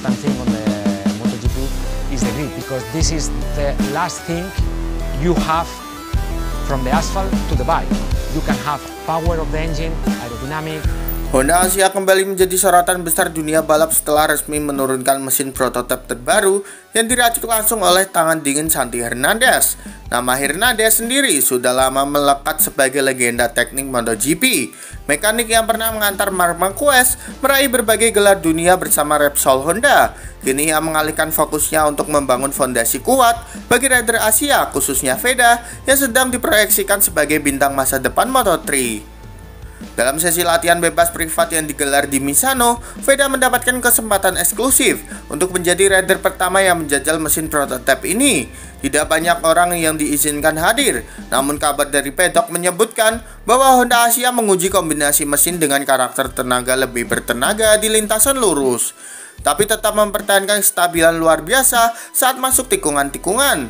important thing on the MotoGP is the grip, because this is the last thing you have from the asphalt to the bike. You can have power of the engine, aerodynamic. Honda Asia kembali menjadi sorotan besar dunia balap setelah resmi menurunkan mesin prototipe terbaru yang diracik langsung oleh tangan dingin Santi Hernandez. Nama Hernandez sendiri sudah lama melekat sebagai legenda teknik MotoGP, mekanik yang pernah mengantar Marc Marquez meraih berbagai gelar dunia bersama Repsol Honda. Kini ia mengalihkan fokusnya untuk membangun fondasi kuat bagi rider Asia, khususnya Veda yang sedang diproyeksikan sebagai bintang masa depan Moto3. Dalam sesi latihan bebas privat yang digelar di Misano, Veda mendapatkan kesempatan eksklusif untuk menjadi rider pertama yang menjajal mesin prototipe ini. Tidak banyak orang yang diizinkan hadir, namun kabar dari pedok menyebutkan bahwa Honda Asia menguji kombinasi mesin dengan karakter tenaga lebih bertenaga di lintasan lurus, tapi tetap mempertahankan kestabilan luar biasa saat masuk tikungan-tikungan.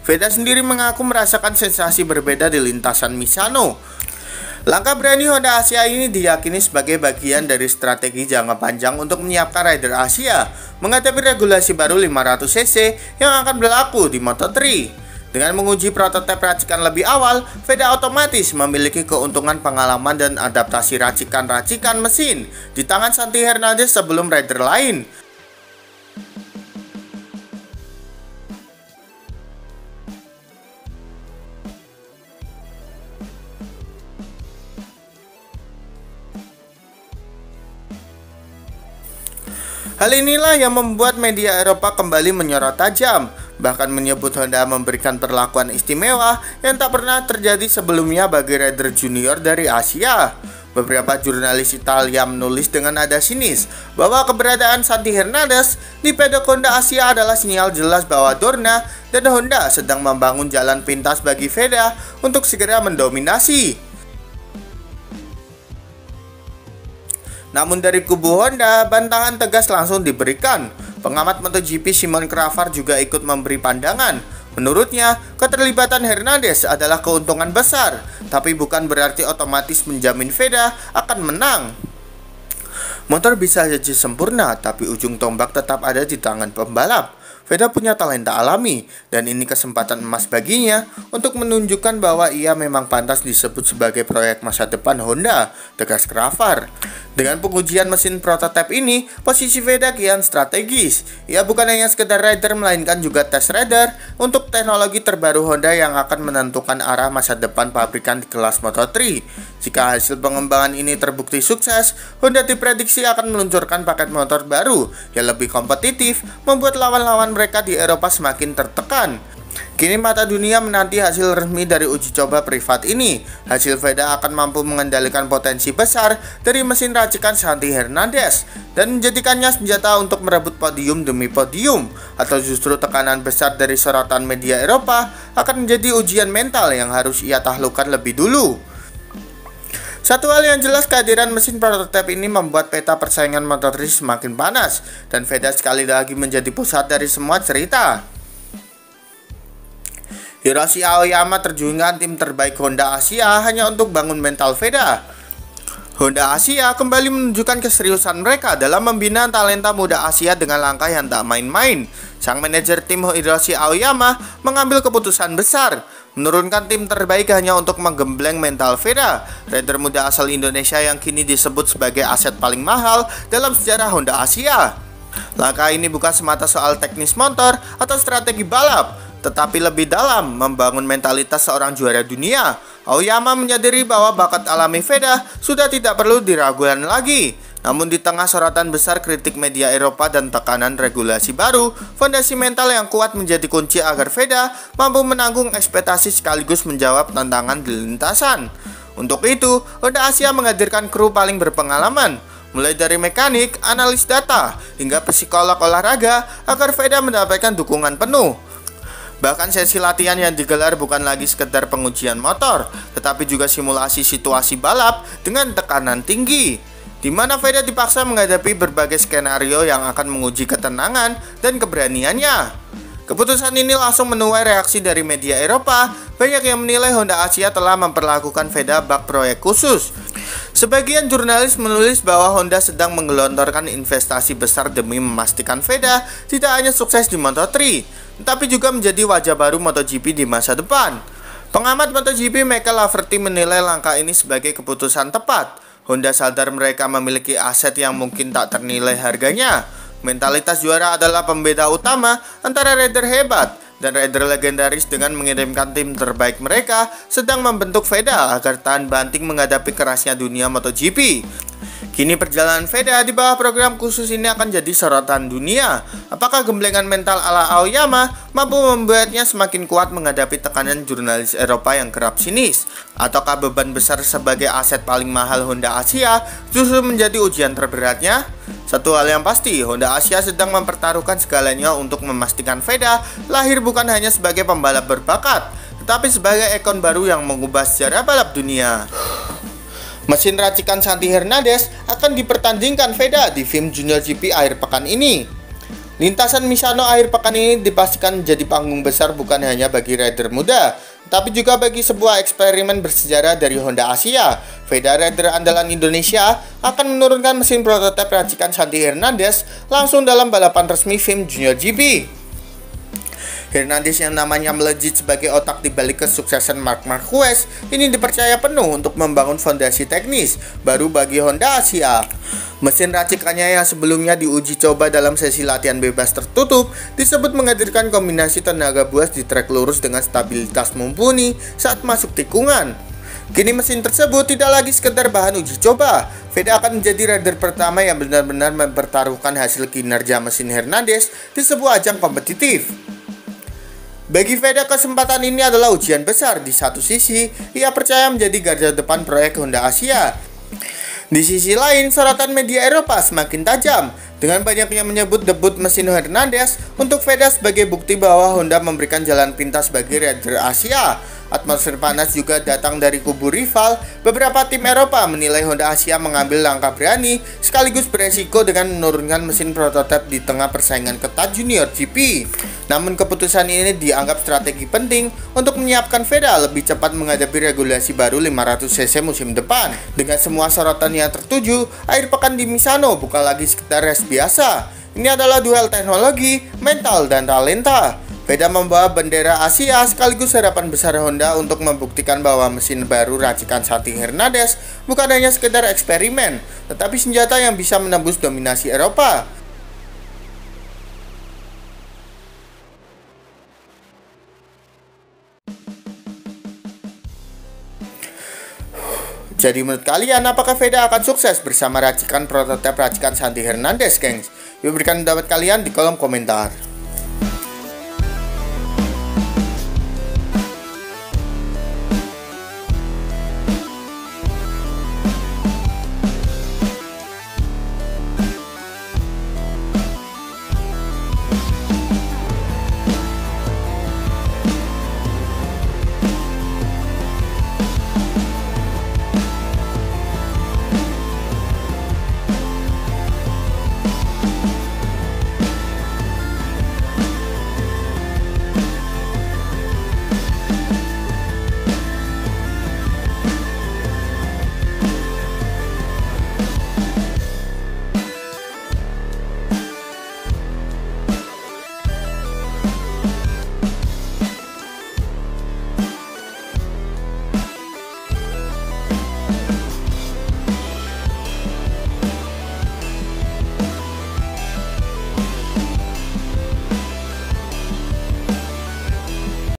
Veda sendiri mengaku merasakan sensasi berbeda di lintasan Misano. Langkah berani Honda Asia ini diyakini sebagai bagian dari strategi jangka panjang untuk menyiapkan rider Asia menghadapi regulasi baru 500cc yang akan berlaku di Moto3. Dengan menguji prototipe racikan lebih awal, Veda otomatis memiliki keuntungan pengalaman dan adaptasi racikan-racikan mesin di tangan Santi Hernandez sebelum rider lain. Hal inilah yang membuat media Eropa kembali menyorot tajam, bahkan menyebut Honda memberikan perlakuan istimewa yang tak pernah terjadi sebelumnya bagi rider junior dari Asia. Beberapa jurnalis Italia menulis dengan nada sinis bahwa keberadaan Santi Hernandez di pedok Honda Asia adalah sinyal jelas bahwa Dorna dan Honda sedang membangun jalan pintas bagi Veda untuk segera mendominasi. Namun dari kubu Honda, bantahan tegas langsung diberikan. Pengamat MotoGP Simon Cravar juga ikut memberi pandangan. Menurutnya, keterlibatan Hernandez adalah keuntungan besar, tapi bukan berarti otomatis menjamin Veda akan menang. Motor bisa jadi sempurna, tapi ujung tombak tetap ada di tangan pembalap. Veda punya talenta alami, dan ini kesempatan emas baginya untuk menunjukkan bahwa ia memang pantas disebut sebagai proyek masa depan Honda, tegas Cravar. Dengan pengujian mesin prototipe ini, posisi Veda kian strategis. Ia bukan hanya sekedar rider, melainkan juga test rider untuk teknologi terbaru Honda yang akan menentukan arah masa depan pabrikan di kelas Moto3. Jika hasil pengembangan ini terbukti sukses, Honda diprediksi akan meluncurkan paket motor baru yang lebih kompetitif, membuat lawan-lawan mereka di Eropa semakin tertekan. Kini mata dunia menanti hasil resmi dari uji coba privat ini. Hasil Veda akan mampu mengendalikan potensi besar dari mesin racikan Santi Hernandez dan menjadikannya senjata untuk merebut podium demi podium, atau justru tekanan besar dari sorotan media Eropa akan menjadi ujian mental yang harus ia taklukkan lebih dulu. Satu hal yang jelas, kehadiran mesin prototipe ini membuat peta persaingan Moto3 semakin panas, dan Veda sekali lagi menjadi pusat dari semua cerita. Hiroshi Aoyama terjunkan tim terbaik Honda Asia hanya untuk bangun mental Veda. Honda Asia kembali menunjukkan keseriusan mereka dalam membina talenta muda Asia dengan langkah yang tak main-main. Sang manajer tim Hiroshi Aoyama mengambil keputusan besar, menurunkan tim terbaik hanya untuk menggembleng mental Veda, rider muda asal Indonesia yang kini disebut sebagai aset paling mahal dalam sejarah Honda Asia. Langkah ini bukan semata soal teknis motor atau strategi balap, tetapi lebih dalam membangun mentalitas seorang juara dunia. Aoyama menyadari bahwa bakat alami Veda sudah tidak perlu diragukan lagi. Namun di tengah sorotan besar, kritik media Eropa, dan tekanan regulasi baru, fondasi mental yang kuat menjadi kunci agar Veda mampu menanggung ekspektasi sekaligus menjawab tantangan di lintasan. Untuk itu, Honda Asia menghadirkan kru paling berpengalaman, mulai dari mekanik, analis data, hingga psikolog olahraga agar Veda mendapatkan dukungan penuh. Bahkan sesi latihan yang digelar bukan lagi sekedar pengujian motor, tetapi juga simulasi situasi balap dengan tekanan tinggi, di mana Veda dipaksa menghadapi berbagai skenario yang akan menguji ketenangan dan keberaniannya. Keputusan ini langsung menuai reaksi dari media Eropa. Banyak yang menilai Honda Asia telah memperlakukan Veda bak proyek khusus. Sebagian jurnalis menulis bahwa Honda sedang menggelontorkan investasi besar demi memastikan Veda tidak hanya sukses di Moto3, tetapi juga menjadi wajah baru MotoGP di masa depan. Pengamat MotoGP Michael Laverty menilai langkah ini sebagai keputusan tepat. Honda sadar mereka memiliki aset yang mungkin tak ternilai harganya. Mentalitas juara adalah pembeda utama antara rider hebat dan rider legendaris. Dengan mengirimkan tim terbaik mereka sedang membentuk Veda agar tahan banting menghadapi kerasnya dunia MotoGP. Kini perjalanan Veda di bawah program khusus ini akan jadi sorotan dunia. Apakah gemblengan mental ala Aoyama mampu membuatnya semakin kuat menghadapi tekanan jurnalis Eropa yang kerap sinis? Ataukah beban besar sebagai aset paling mahal Honda Asia justru menjadi ujian terberatnya? Satu hal yang pasti, Honda Asia sedang mempertaruhkan segalanya untuk memastikan Veda lahir bukan hanya sebagai pembalap berbakat, tetapi sebagai ikon baru yang mengubah sejarah balap dunia. Mesin racikan Santi Hernandez akan dipertandingkan Veda di FIM Junior GP akhir pekan ini. Lintasan Misano akhir pekan ini dipastikan menjadi panggung besar bukan hanya bagi rider muda, tapi juga bagi sebuah eksperimen bersejarah dari Honda Asia. Veda, rider andalan Indonesia, akan menurunkan mesin prototipe racikan Santi Hernandez langsung dalam balapan resmi FIM Junior GP. Hernandez yang namanya melejit sebagai otak di balik kesuksesan Marc Marquez ini dipercaya penuh untuk membangun fondasi teknis baru bagi Honda Asia. Mesin racikannya yang sebelumnya diuji coba dalam sesi latihan bebas tertutup disebut menghadirkan kombinasi tenaga buas di trek lurus dengan stabilitas mumpuni saat masuk tikungan. Kini mesin tersebut tidak lagi sekedar bahan uji coba. Veda akan menjadi rider pertama yang benar-benar mempertaruhkan hasil kinerja mesin Hernandez di sebuah ajang kompetitif. Bagi Veda, kesempatan ini adalah ujian besar. Di satu sisi, ia percaya menjadi garda depan proyek Honda Asia. Di sisi lain, sorotan media Eropa semakin tajam dengan banyaknya menyebut debut mesin Hernandez untuk Veda sebagai bukti bahwa Honda memberikan jalan pintas bagi rider Asia. Atmosfer panas juga datang dari kubu rival. Beberapa tim Eropa menilai Honda Asia mengambil langkah berani sekaligus beresiko dengan menurunkan mesin prototipe di tengah persaingan ketat Junior GP. Namun keputusan ini dianggap strategi penting untuk menyiapkan Veda lebih cepat menghadapi regulasi baru 500cc musim depan. Dengan semua sorotan yang tertuju, akhir pekan di Misano bukan lagi sekedar race biasa. Ini adalah duel teknologi, mental, dan talenta. Veda membawa bendera Asia sekaligus harapan besar Honda untuk membuktikan bahwa mesin baru racikan Santi Hernandez bukan hanya sekedar eksperimen, tetapi senjata yang bisa menembus dominasi Eropa. Jadi menurut kalian, apakah Veda akan sukses bersama racikan prototipe racikan Santi Hernandez, gengs? Yuk berikan pendapat kalian di kolom komentar.